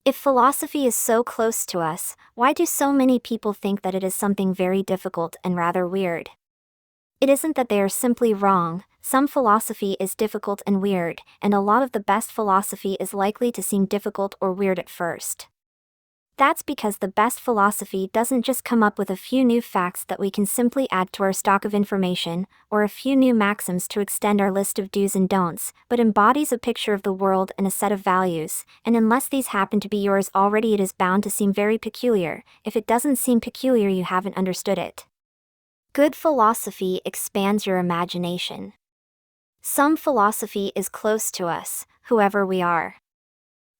If philosophy is so close to us, why do so many people think that it is something very difficult and rather weird? It isn't that they are simply wrong. Some philosophy is difficult and weird, and a lot of the best philosophy is likely to seem difficult or weird at first. That's because the best philosophy doesn't just come up with a few new facts that we can simply add to our stock of information, or a few new maxims to extend our list of do's and don'ts, but embodies a picture of the world and a set of values, and unless these happen to be yours already, it is bound to seem very peculiar. If it doesn't seem peculiar, you haven't understood it. Good philosophy expands your imagination. Some philosophy is close to us, whoever we are.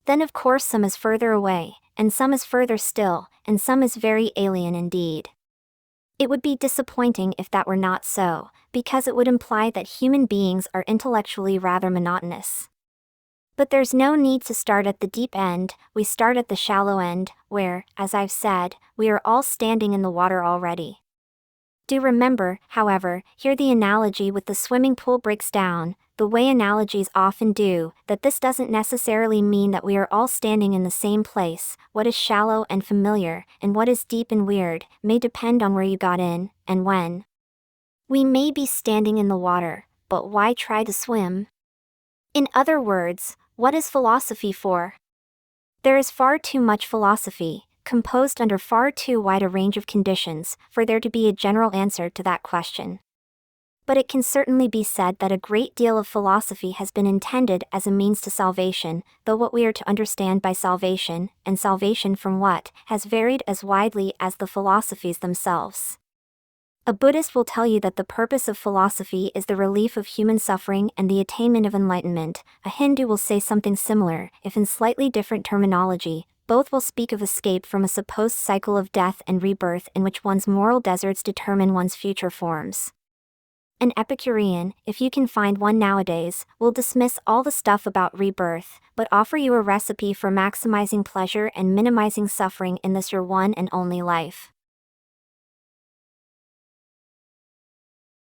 Then of course some is further away, and some is further still, and some is very alien indeed. It would be disappointing if that were not so, because it would imply that human beings are intellectually rather monotonous. But there's no need to start at the deep end, we start at the shallow end, where, as I've said, we are all standing in the water already. Do remember, however, here the analogy with the swimming pool breaks down, the way analogies often do, that this doesn't necessarily mean that we are all standing in the same place. What is shallow and familiar, and what is deep and weird, may depend on where you got in, and when. We may be standing in the water, but why try to swim? In other words, what is philosophy for? There is far too much philosophy, composed under far too wide a range of conditions, for there to be a general answer to that question. But it can certainly be said that a great deal of philosophy has been intended as a means to salvation, though what we are to understand by salvation, and salvation from what, has varied as widely as the philosophies themselves. A Buddhist will tell you that the purpose of philosophy is the relief of human suffering and the attainment of enlightenment. A Hindu will say something similar, if in slightly different terminology. Both will speak of escape from a supposed cycle of death and rebirth in which one's moral deserts determine one's future forms. An Epicurean, if you can find one nowadays, will dismiss all the stuff about rebirth, but offer you a recipe for maximizing pleasure and minimizing suffering in this your one and only life.